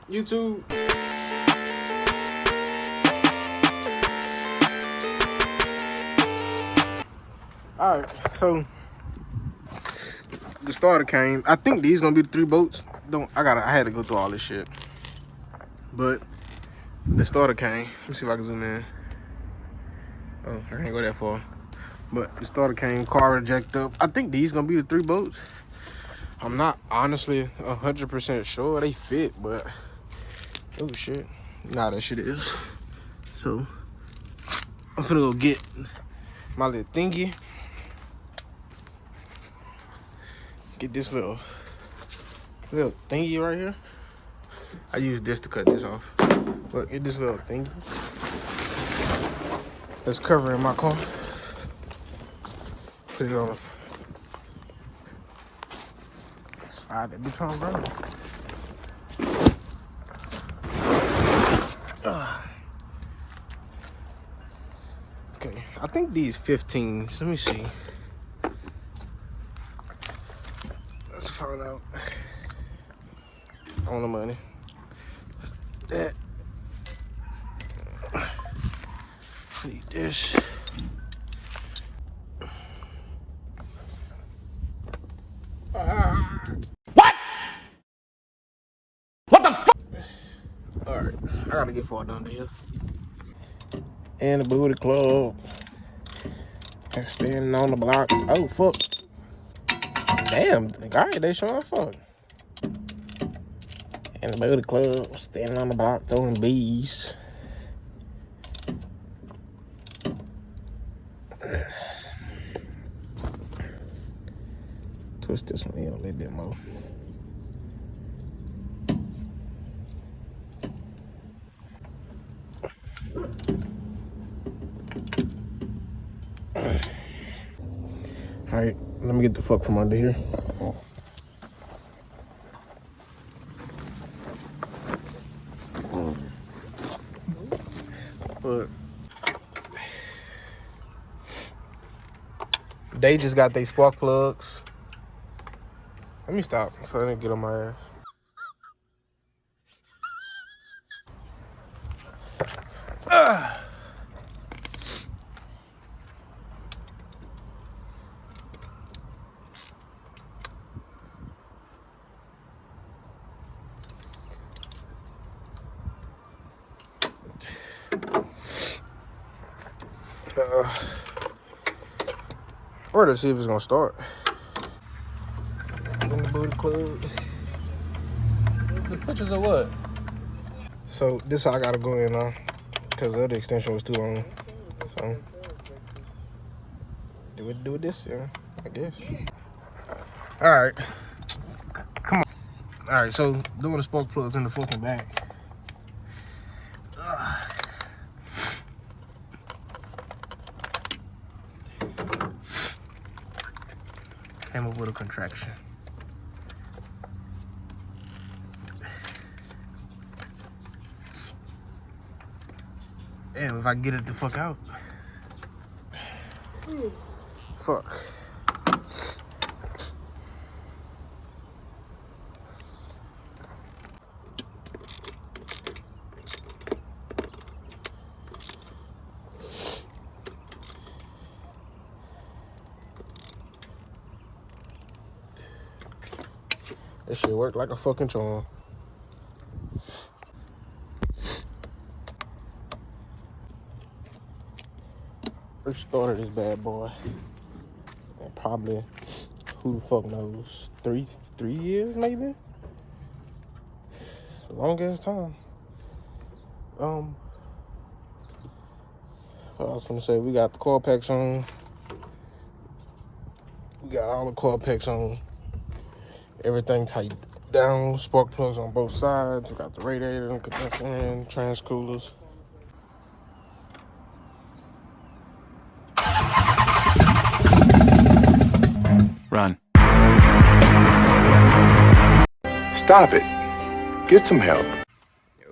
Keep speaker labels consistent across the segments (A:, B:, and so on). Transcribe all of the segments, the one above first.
A: YouTube. All right, so the starter came. I think these gonna be the 3 bolts. I had to go through all this shit, but the starter came. Let me see if I can zoom in. Oh, I can't go that far. But the starter came, car jacked up. I think these gonna be the 3 bolts. I'm not honestly 100% sure they fit, but oh shit, nah, that shit is. So I'm finna go get my little thingy. Get this little thingy right here. I use this to cut this off. But get this little thingy that's covering my car. Put it on the slide that bitch on, bro. Okay, I think these 15s. Let me see. Let's find out. On the money. That. See this.
B: What? What the fuck?
A: Alright, I gotta get far down here. And the booty club. And standing on the block. Oh, fuck. Damn, alright, they showing fuck. And the booty club, standing on the block, throwing bees. Twist this one in a little bit more. Alright, let me get the fuck from under here. But they just got their spark plugs. Let me stop so I didn't get on my ass. Or to see if it's gonna start. In the booty club. The pictures of what? So this I gotta go in on, because the other extension was too long. So do it this, yeah, I guess. Alright. Come on. Alright, so doing the spark plugs in the fucking back. Came up with a contraction. Damn, if I get it the fuck out. Fuck. This shit worked like a fucking charm. First started this bad boy. And probably, who the fuck knows, 3 years maybe? Longest time. What I was gonna say, we got the coil packs on. We got all the coil packs on. Everything tight down, spark plugs on both sides. We got the radiator and condenser and trans coolers.
B: Run.
C: Stop it. Get some help.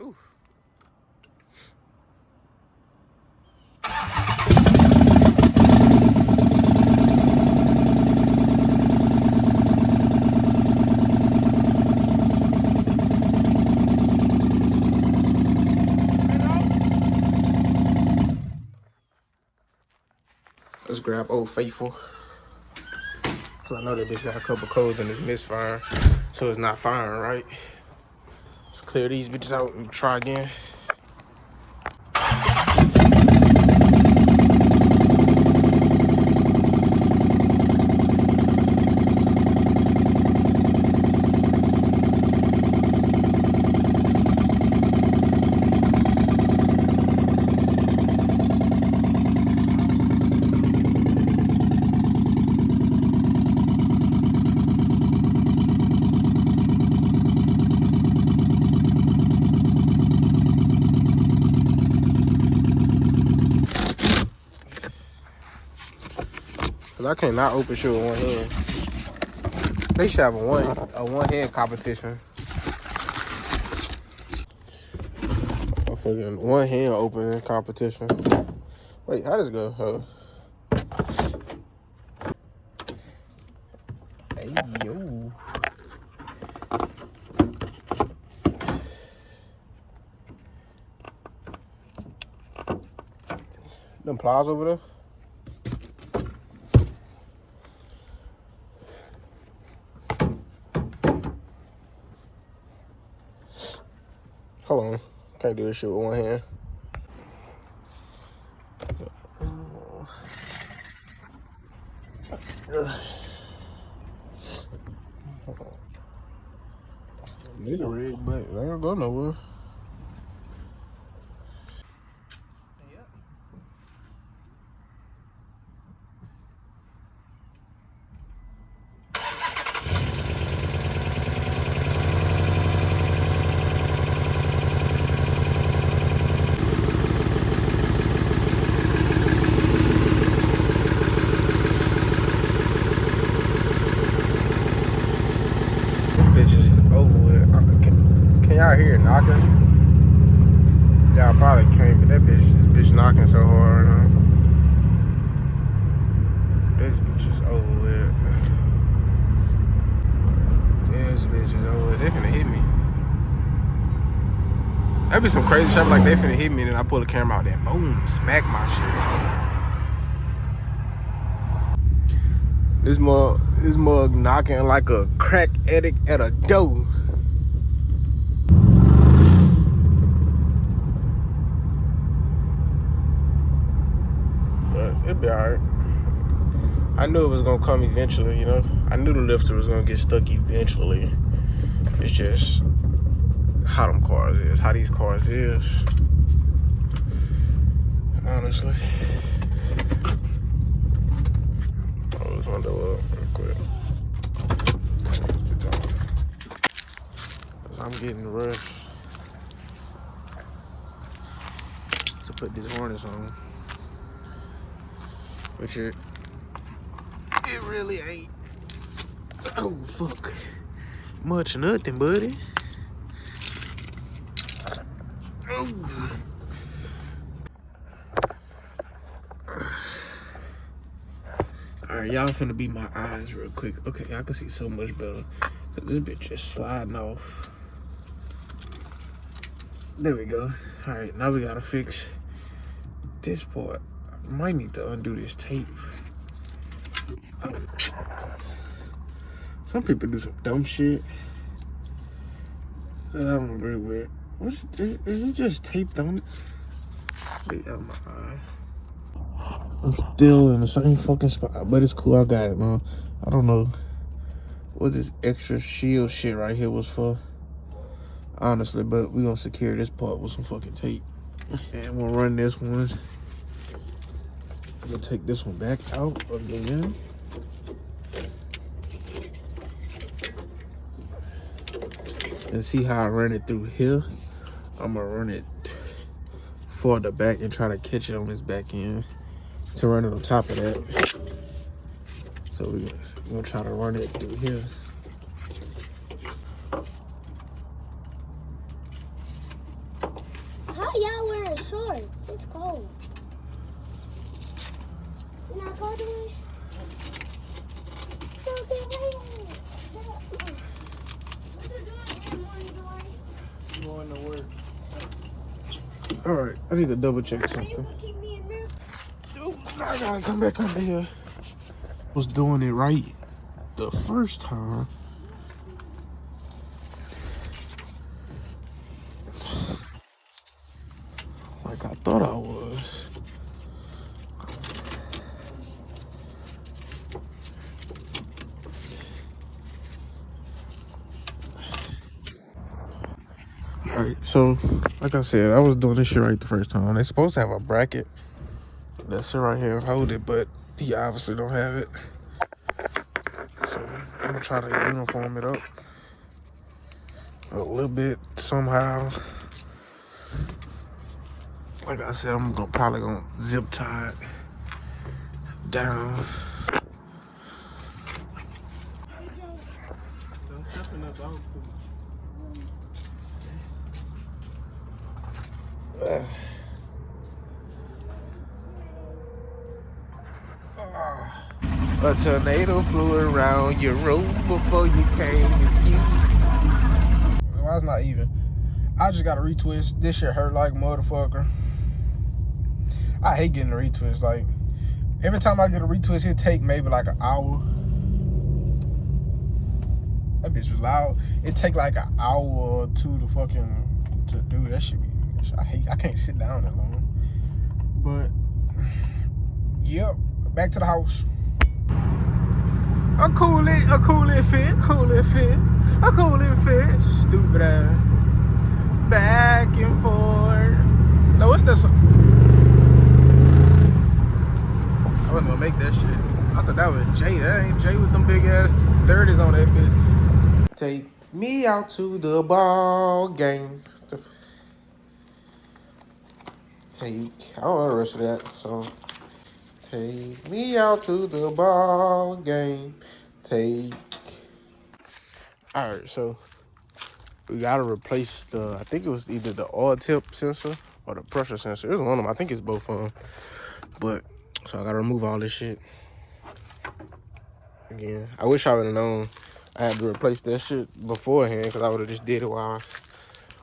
A: Oof. Let's grab Old Faithful. Cause I know that bitch got a couple codes and it's misfiring. So it's not firing right. Let's clear these bitches out and try again. Cause I cannot open shit with one hand. They should have a one hand competition. A fucking one hand opening competition. Wait, how does it go? Oh. Hey yo. Them pliers over there? Hold on. Can't do this shit with one hand. Need a rig, but it ain't gonna go nowhere. Bitch is over with. Can y'all hear it knocking? Y'all probably can't, but this bitch knocking so hard right now. This bitch is over with. This bitch is over with. They finna hit me. That'd be some crazy shit like they finna hit me and then I pull the camera out there. Boom, smack my shit. This mug knocking like a crack addict at a door. But it'll be alright. I knew it was gonna come eventually, you know? I knew the lifter was gonna get stuck eventually. It's just how them cars is, how these cars is. Honestly. I'll this window up real quick. I'm getting rushed to put these harness on. Which it really ain't. Oh fuck. Much nothing, buddy. Oh. Alright, y'all finna be my eyes real quick. Okay, I can see so much better. This bitch just sliding off. There we go. Alright, now we gotta fix this part. I might need to undo this tape. Some people do some dumb shit that I don't agree with. Is it just taped on? Wait, out of my eyes. I'm still in the same fucking spot, but it's cool. I got it, man. I don't know what this extra shield shit right here was for, honestly, but we gonna secure this part with some fucking tape. And we'll run this one. I'm gonna take this one back out again. And see how I run it through here. I'm gonna run it farther back and try to catch it on this back end to run it on top of that. So we're gonna try to run it through here.
D: How y'all wearing shorts? It's cold. You're not cold today? Don't get ready. What you doing in the morning, Dory?
A: Going to work. All right, I need to double check
D: Are you
A: something.
D: gonna keep me in there?
A: I gotta come back under here. Was doing it right the first time. Like I thought I was. Alright, so like I said, I was doing this shit right the first time. They're supposed to have a bracket. That shit right here, hold it, but he obviously don't have it. So I'm gonna try to uniform it up a little bit somehow. Like I said, I'm probably gonna zip tie it down. A tornado flew around your room before you came. Excuse. Why it's not even? I just got a retwist. This shit hurt like a motherfucker. I hate getting a retwist. Like every time I get a retwist, it take maybe like an hour. That bitch was loud. It take like an hour or two to do that shit. I can't sit down that long. But yep, back to the house. A cool it fit. Stupid ass. Back and forth. No, what's that song? I wasn't gonna make that shit. I thought that was Jay. That ain't Jay with them big ass 30s on that bitch. Take me out to the ball game. I don't know the rest of that song. Take me out to the ball game. Alright, so we gotta replace I think it was either the oil tip sensor or the pressure sensor. It was one of them. I think it's both of them. But, so I gotta remove all this shit. Again, I wish I would have known I had to replace that shit beforehand, because I would have just did it while I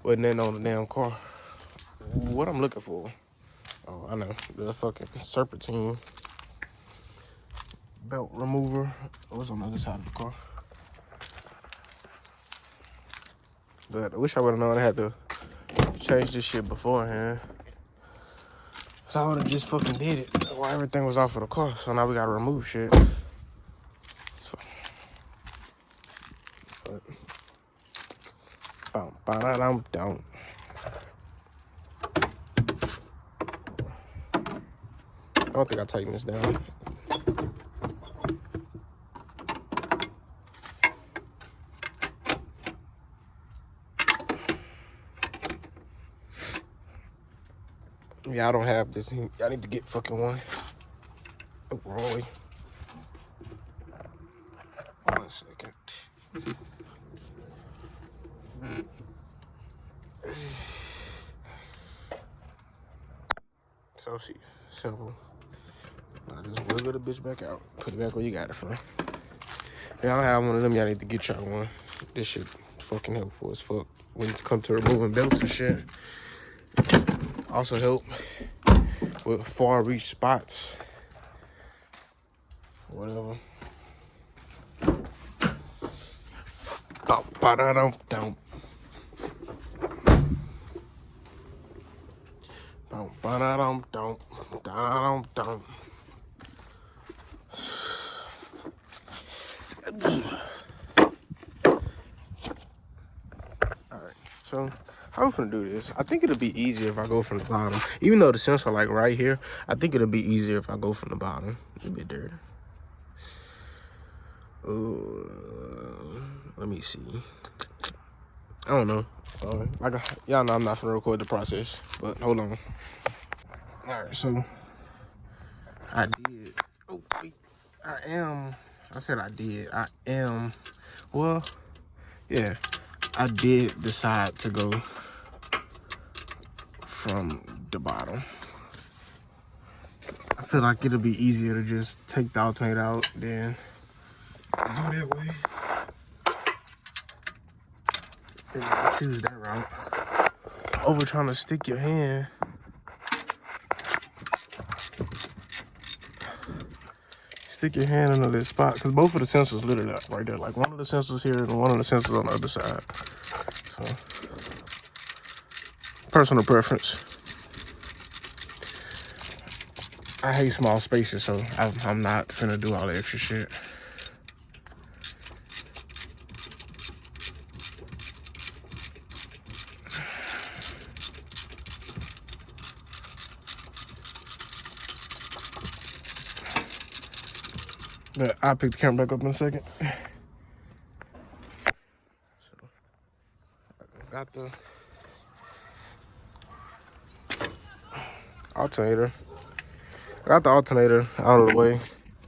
A: wasn't in on the damn car. What I'm looking for? Oh, I know. The fucking serpentine belt remover. It was on the other side of the car. But I wish I would have known I had to change this shit beforehand. So I would have just fucking did it while everything was off of the car. So now we gotta remove shit. Don't. I don't think I tightened this down. Yeah, I don't have this. I need to get fucking one. Oh, wrong way. 1 second. So simple. I just wiggle the bitch back out. Put it back where you got it from. If y'all don't have one of them, y'all need to get y'all one. This shit fucking helpful as fuck when it comes to removing belts and shit. Also help with far reach spots. Whatever. Don't. Alright, so how we finna do this? I think it'll be easier if I go from the bottom. Even though the sensor like right here, I think it'll be easier if I go from the bottom. It's a bit dirty. Let me see. I don't know. Y'all know I'm not gonna record the process, but hold on. All right, so I did. Oh wait, I said I did. I am. Well, yeah, I did decide to go from the bottom. I feel like it'll be easier to just take the alternator out, then go that way. And choose that route over trying to stick your hand stick your hand into this spot because both of the sensors literally right there. Like one of the sensors here and one of the sensors on the other side. So, personal preference. I hate small spaces, so I'm not finna do all the extra shit. But I'll pick the camera back up in a second. So, I got the alternator. I got the alternator out of the way.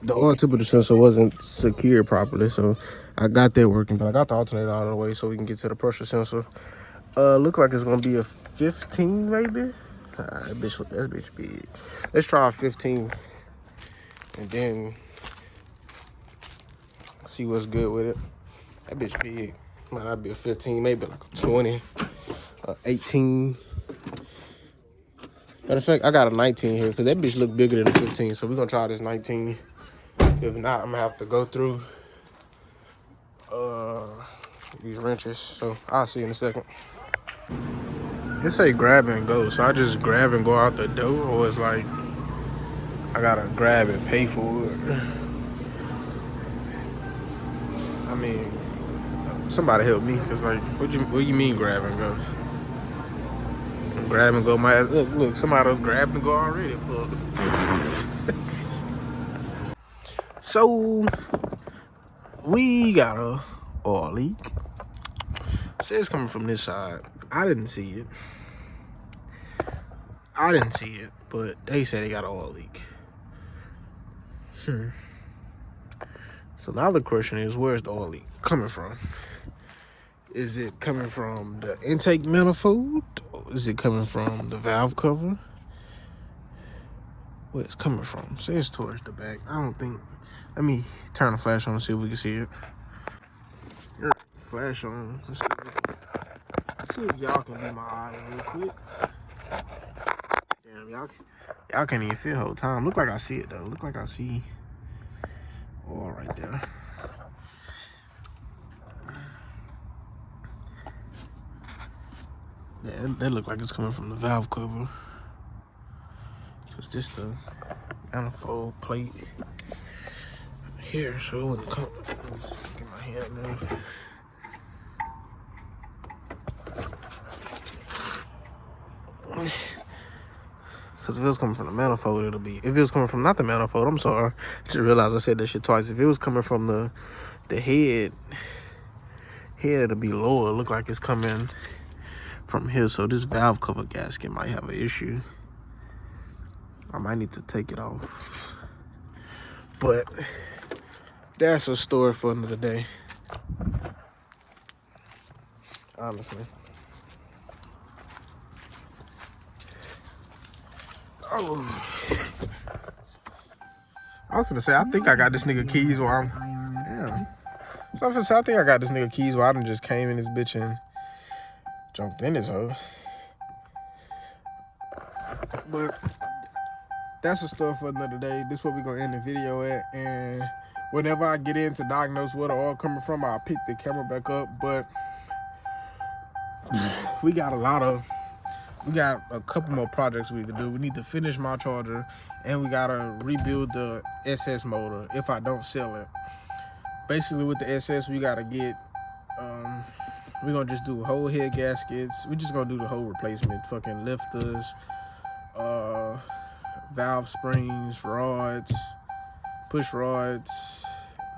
A: The oil temperature sensor wasn't secured properly, so I got that working. But I got the alternator out of the way so we can get to the pressure sensor. Look like it's gonna be a 15 maybe. That bitch big. Let's try a 15 and then see what's good with it. That bitch big. Might not be a 15, maybe like a 20, 18. Matter of fact, I got a 19 here because that bitch look bigger than a 15. So we're gonna try this 19. If not, I'm gonna have to go through these wrenches. So I'll see you in a second. It say grab and go, so I just grab and go out the door, or it's like I gotta grab and pay for it. I mean, somebody help me, cause like, what you mean grab and go? Grab and go, my look, somebody else grabbed and go already. Fuck. So we got a oil leak. It says coming from this side. I didn't see it. But they said they got an oil leak. So now the question is, where's the oil leak coming from? Is it coming from the intake manifold? Or is it coming from the valve cover? Where it's coming from? Say it's towards the back. I don't think. Let me turn the flash on and see if we can see it. Flash on. Let's see if y'all can be my eye real quick. Damn, y'all can't even feel the whole time. Look like I see it though. Look like I see oil right there. Yeah, that look like it's coming from the valve cover. Cause this the manifold plate here, so it wouldn't come. Let's get my hand enough. Because if it was coming from the manifold, it'll be. If it was coming from not the manifold, I'm sorry. I just realized I said that shit twice. If it was coming from the head, it'll be lower. It look like it's coming from here. So this valve cover gasket might have an issue. I might need to take it off. But that's a story for another day. Honestly. Oh. I was gonna say, I think I got this nigga keys while I'm. Yeah. So I was gonna say, I think I got this nigga keys while I done just came in this bitch and jumped in this hoe. But that's a story for another day. This is where we're gonna end the video at. And whenever I get in to diagnose where the oil coming from, I'll pick the camera back up. But we got a couple more projects we need to do. We need to finish my charger, and we gotta rebuild the SS motor if I don't sell it. Basically with the SS, we gotta get, we're gonna just do whole head gaskets. We're just gonna do the whole replacement, fucking lifters, valve springs, rods, push rods,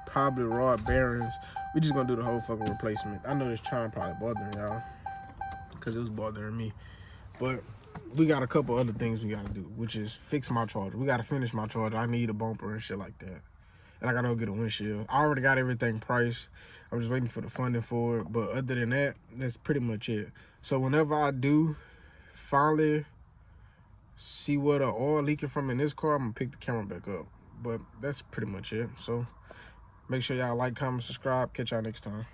A: probably rod bearings. We're just gonna do the whole fucking replacement. I know this charm probably bothering y'all, because it was bothering me. But we got a couple other things we gotta do, which is fix my charger. We gotta finish my charger. I need a bumper and shit like that. And I gotta go get a windshield. I already got everything priced. I'm just waiting for the funding for it. But other than that, that's pretty much it. So whenever I do finally see where the oil leaking from in this car, I'm gonna pick the camera back up. But that's pretty much it. So make sure y'all like, comment, subscribe. Catch y'all next time.